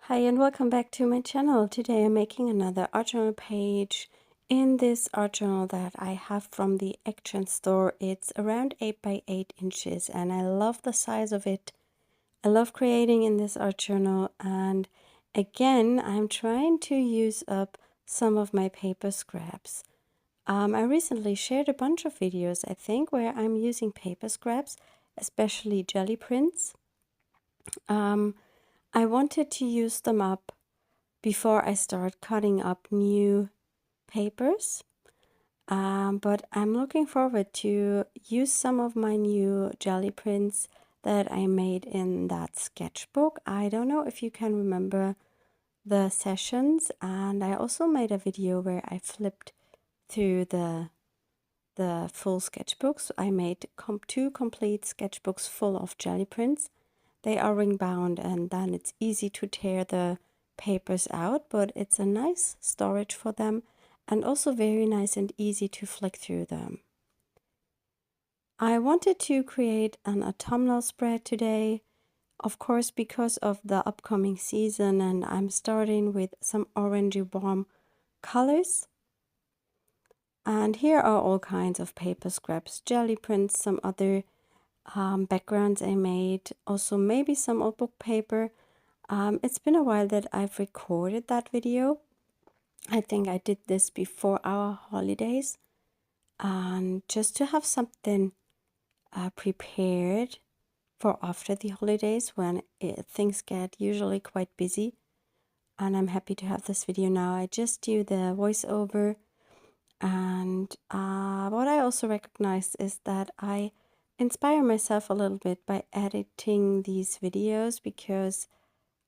Hi and welcome back to my channel. Today I'm making another art journal page. In this art journal that I have from the Action store, it's around 8 by 8 inches and I love the size of it. I love creating in this art journal, and again I'm trying to use up some of my paper scraps. I recently shared a bunch of videos, I think, where I'm using paper scraps, especially jelly prints. I wanted to use them up before I start cutting up new papers. But I'm looking forward to use some of my new jelly prints that I made in that sketchbook. I don't know if you can remember the sessions, and I also made a video where I flipped through the full sketchbooks. I made two complete sketchbooks full of jelly prints. They are ring bound, and then it's easy to tear the papers out, but it's a nice storage for them and also very nice and easy to flick through them. I wanted to create an autumnal spread today, of course, because of the upcoming season, and I'm starting with some orangey warm colors. And here are all kinds of paper scraps, jelly prints, some other backgrounds I made, also maybe some old book paper. It's been a while that I've recorded that video. I think I did this before our holidays, and just to have something prepared for after the holidays when things get usually quite busy. And I'm happy to have this video now. I just do the voiceover, and what I also recognized is that I inspire myself a little bit by editing these videos, because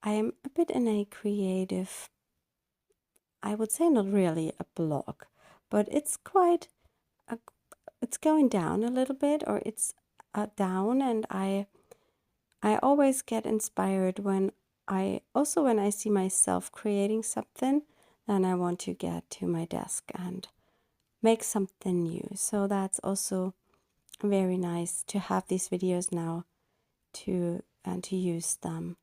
I am a bit in a creative, I would say not really a block, but it's quite, it's going down a little bit, or it's down, and I always get inspired when I see myself creating something, then I want to get to my desk and make something new. So that's also very nice to have these videos now to use them.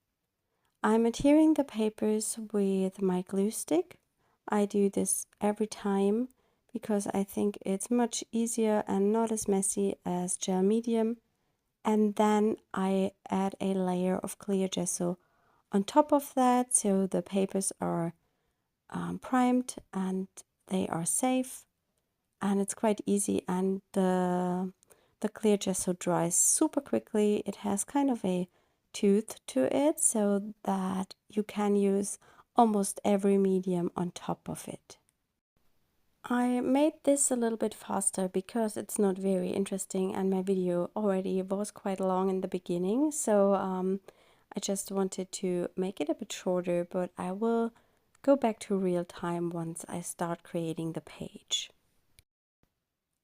I'm adhering the papers with my glue stick. I do this every time because I think it's much easier and not as messy as gel medium. And then I add a layer of clear gesso on top of that, so the papers are primed and they are safe, and it's quite easy, and the clear gesso dries super quickly. It has kind of a tooth to it, so that you can use almost every medium on top of it. I made this a little bit faster because it's not very interesting and my video already was quite long in the beginning, so I just wanted to make it a bit shorter, but I will go back to real time once I start creating the page.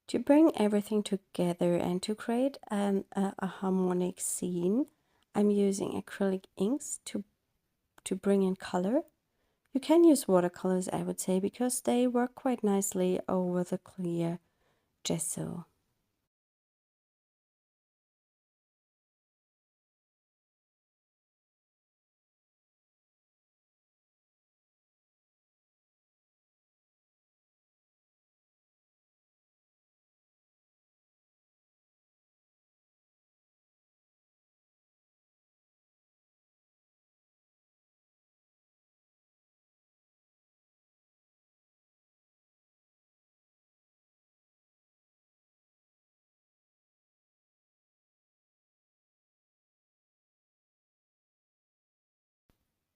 To bring everything together and to create a harmonic scene, I'm using acrylic inks to bring in color. You can use watercolors, I would say, because they work quite nicely over the clear gesso.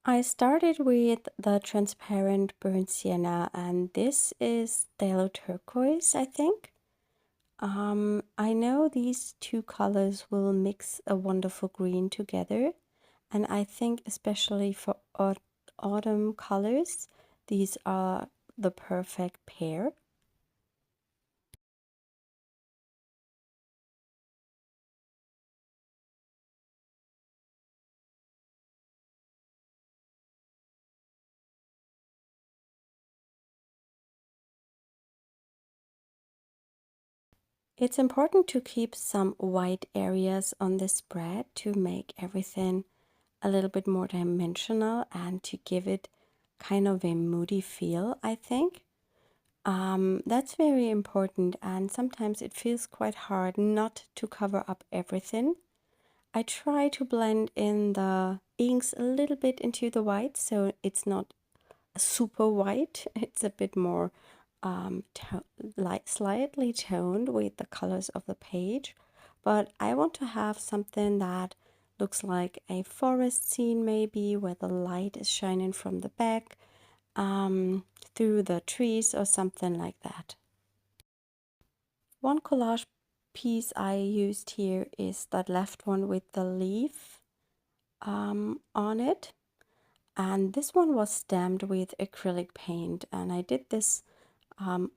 I started with the transparent burnt sienna, and this is phthalo turquoise, I think. I know these two colors will mix a wonderful green together, and I think especially for autumn colors, these are the perfect pair. It's important to keep some white areas on the spread to make everything a little bit more dimensional and to give it kind of a moody feel, I think. That's very important, and sometimes it feels quite hard not to cover up everything. I try to blend in the inks a little bit into the white, so it's not super white. It's a bit more slightly toned with the colors of the page. But I want to have something that looks like a forest scene, maybe, where the light is shining from the back through the trees or something like that. One collage piece I used here is that left one with the leaf on it. And this one was stamped with acrylic paint, and I did this a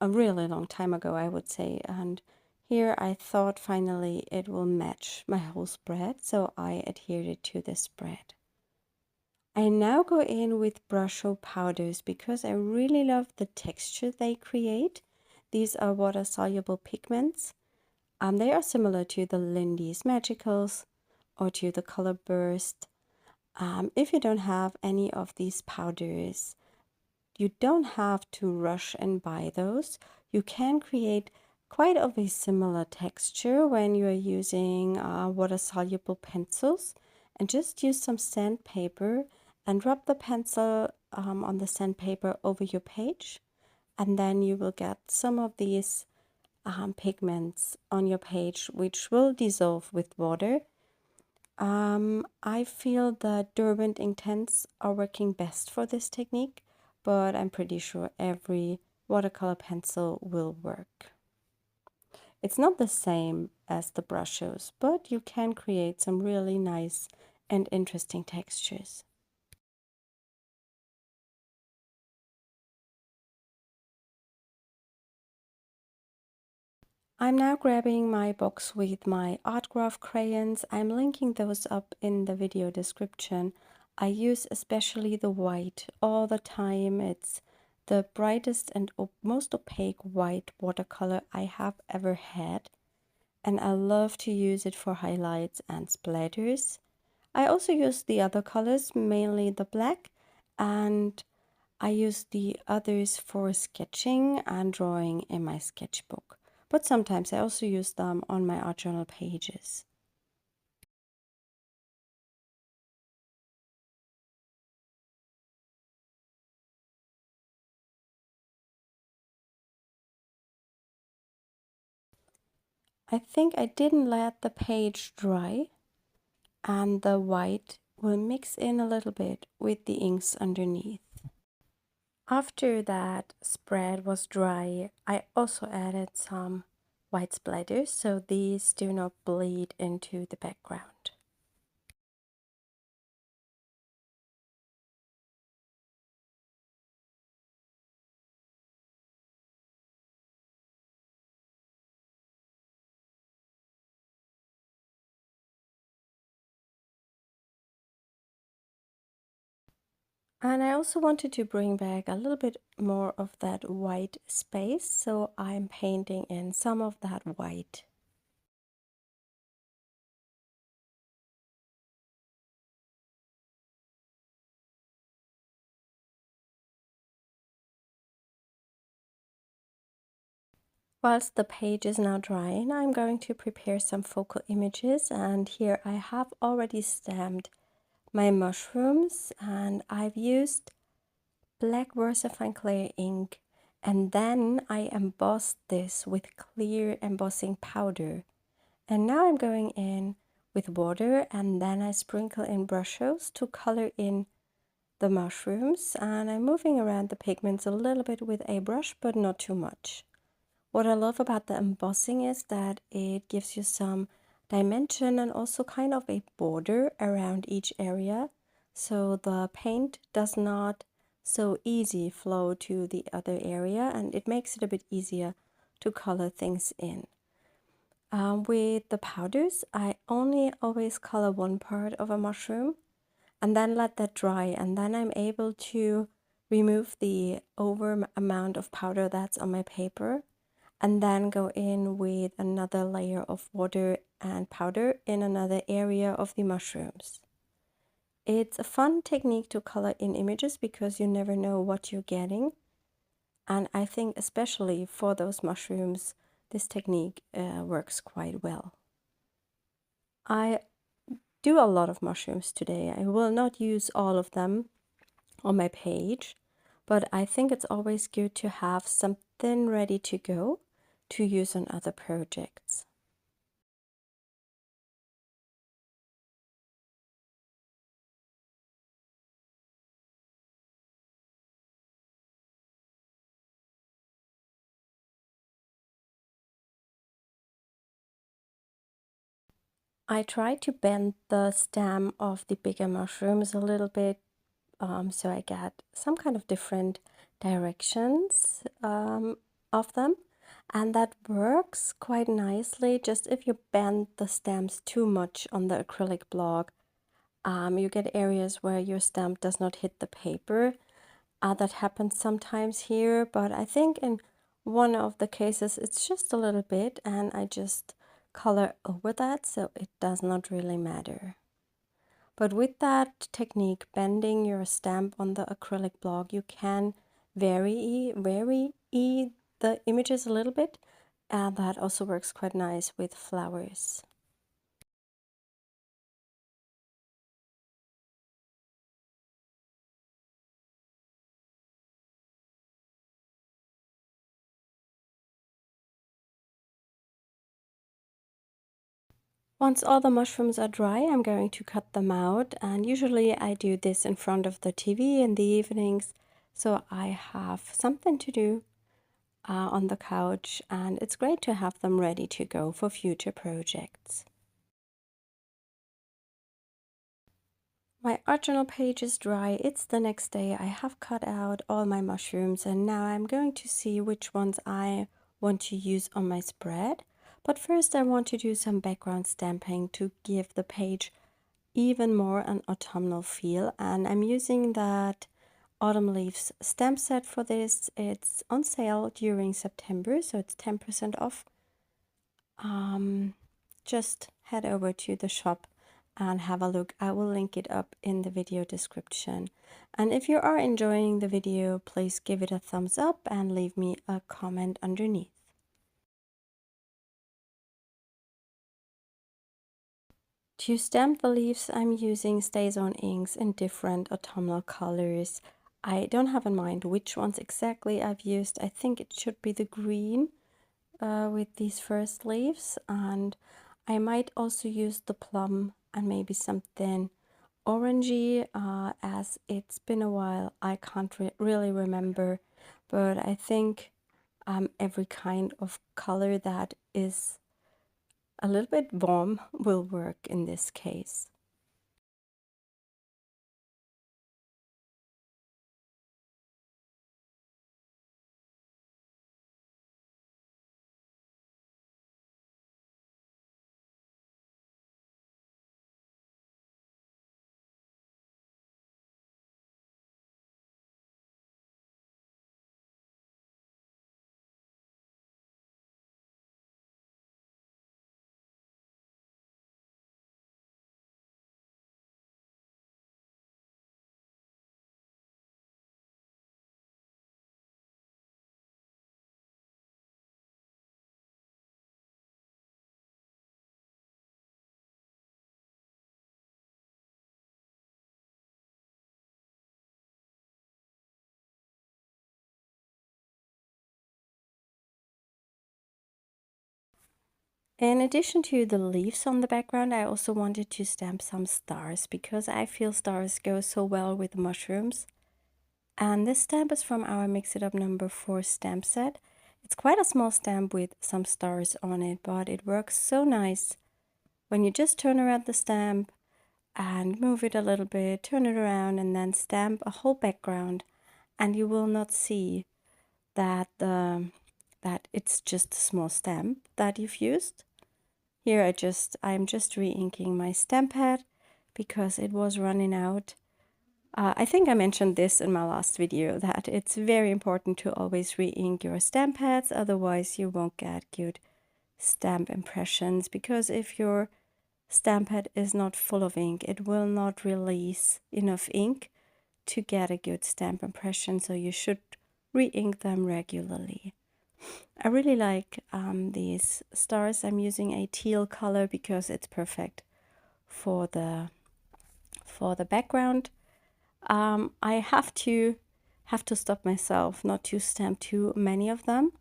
really long time ago, I would say. And here I thought finally it will match my whole spread, so I adhered it to the spread. I now go in with Brusho powders because I really love the texture they create. These are water-soluble pigments. They are similar to the Lindy's Magicals or to the Color Burst. If you don't have any of these powders, you don't have to rush and buy those. You can create quite of a similar texture when you are using water-soluble pencils, and just use some sandpaper and rub the pencil on the sandpaper over your page, and then you will get some of these pigments on your page which will dissolve with water. I feel the Derwent Intense are working best for this technique, but I'm pretty sure every watercolor pencil will work. It's not the same as the Brushos, but you can create some really nice and interesting textures. I'm now grabbing my box with my Art Graf crayons. I'm linking those up in the video description. I use especially the white all the time. It's the brightest and most opaque white watercolor I have ever had, and I love to use it for highlights and splatters. I also use the other colors, mainly the black, and I use the others for sketching and drawing in my sketchbook, but sometimes I also use them on my art journal pages. I think I didn't let the page dry, and the white will mix in a little bit with the inks underneath. After that spread was dry, I also added some white splatters so these do not bleed into the background. And I also wanted to bring back a little bit more of that white space, so I'm painting in some of that white. Whilst the page is now drying, I'm going to prepare some focal images, and here I have already stamped my mushrooms, and I've used black Versafine Clair ink, and then I embossed this with clear embossing powder. And now I'm going in with water, and then I sprinkle in Brushos to color in the mushrooms, and I'm moving around the pigments a little bit with a brush, but not too much. What I love about the embossing is that it gives you some dimension and also kind of a border around each area, so the paint does not so easy flow to the other area, and it makes it a bit easier to color things in. With the powders, I only always color one part of a mushroom and then let that dry, and then I'm able to remove the over amount of powder that's on my paper, and then go in with another layer of water and powder in another area of the mushrooms. It's a fun technique to color in images because you never know what you're getting. And I think especially for those mushrooms, this technique works quite well. I do a lot of mushrooms today. I will not use all of them on my page, but I think it's always good to have something ready to go to use on other projects. I try to bend the stem of the bigger mushrooms a little bit, so I get some kind of different directions of them, and that works quite nicely. Just if you bend the stems too much on the acrylic block, you get areas where your stamp does not hit the paper. That happens sometimes here, but I think in one of the cases it's just a little bit, and I just color over that, so it does not really matter. But with that technique, bending your stamp on the acrylic block, you can vary the images a little bit, and that also works quite nice with flowers. Once all the mushrooms are dry, I'm going to cut them out, and usually I do this in front of the TV in the evenings, so I have something to do on the couch, and it's great to have them ready to go for future projects. My art journal page is dry. It's the next day. I have cut out all my mushrooms, and now I'm going to see which ones I want to use on my spread. But first I want to do some background stamping to give the page even more an autumnal feel, and I'm using that Autumn Leaves stamp set for this. It's on sale during September, so it's 10% off. Just head over to the shop and have a look. I will link it up in the video description. And if you are enjoying the video, please give it a thumbs up and leave me a comment underneath. To stamp the leaves, I'm using StazOn inks in different autumnal colors. I don't have in mind which ones exactly I've used. I think it should be the green with these first leaves, and I might also use the plum and maybe something orangey, as it's been a while. I can't really remember, but I think every kind of color that is a little bit warm will work in this case. In addition to the leaves on the background, I also wanted to stamp some stars because I feel stars go so well with the mushrooms. And this stamp is from our Mix It Up #4 stamp set. It's quite a small stamp with some stars on it, but it works so nice when you just turn around the stamp and move it a little bit, turn it around, and then stamp a whole background, and you will not see that that it's just a small stamp that you've used. Here I'm just re-inking my stamp pad because it was running out. I think I mentioned this in my last video, that it's very important to always re-ink your stamp pads, otherwise you won't get good stamp impressions, because if your stamp pad is not full of ink. It will not release enough ink to get a good stamp impression, so you should re-ink them regularly. I really like these stars. I'm using a teal color because it's perfect for the background. I have to stop myself not to stamp too many of them.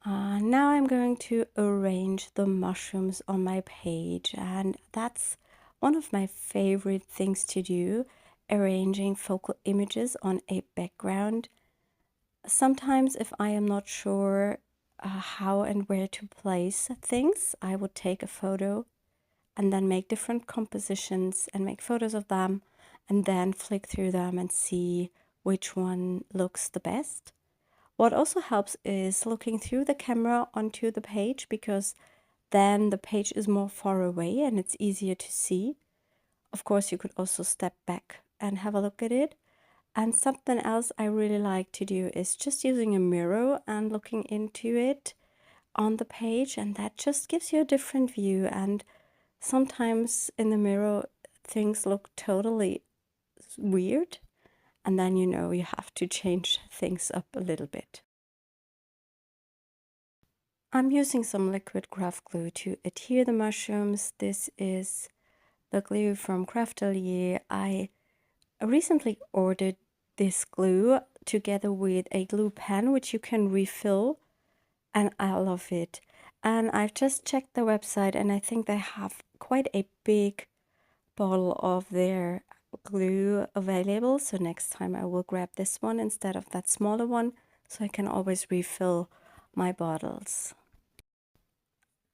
Now I'm going to arrange the mushrooms on my page, and that's one of my favorite things to do, arranging focal images on a background. Sometimes if I am not sure how and where to place things, I would take a photo and then make different compositions and make photos of them and then flick through them and see which one looks the best. What also helps is looking through the camera onto the page, because then the page is more far away and it's easier to see. Of course, you could also step back and have a look at it. And something else I really like to do is just using a mirror and looking into it on the page, and that just gives you a different view. And sometimes in the mirror things look totally weird, and then you know you have to change things up a little bit. I'm using some liquid craft glue to adhere the mushrooms. This is the glue from Craftelier. I recently ordered this glue together with a glue pen, which you can refill, and I love it. And I've just checked the website, and I think they have quite a big bottle of their glue available, so next time I will grab this one instead of that smaller one, so I can always refill my bottles.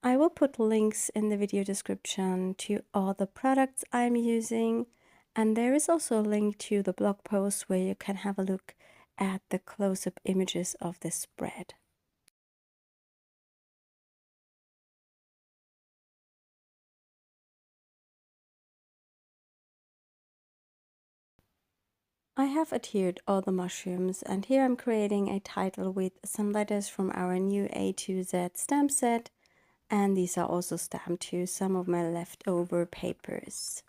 I will put links in the video description to all the products I'm using, and there is also a link to the blog post where you can have a look at the close-up images of this spread. I have adhered all the mushrooms, and here I'm creating a title with some letters from our new A to Z stamp set, and these are also stamped to some of my leftover papers.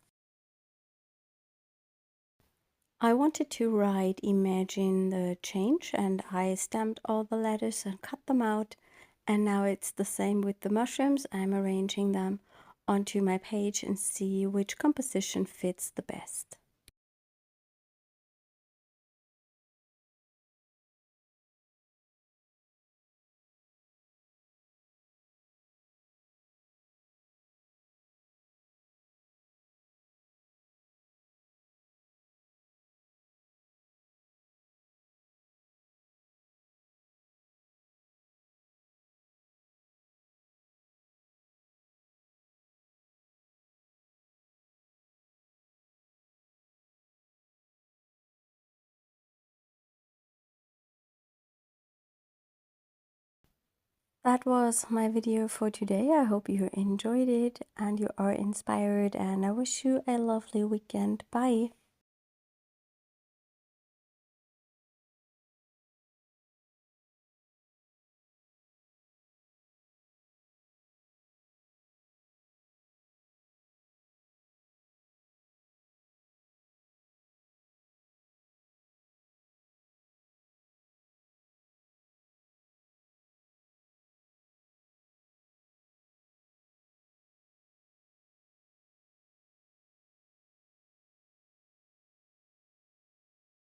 I wanted to write Imagine the Change, and I stamped all the letters and cut them out, and now it's the same with the mushrooms. I'm arranging them onto my page and see which composition fits the best. That was my video for today. I hope you enjoyed it and you are inspired, and I wish you a lovely weekend. Bye!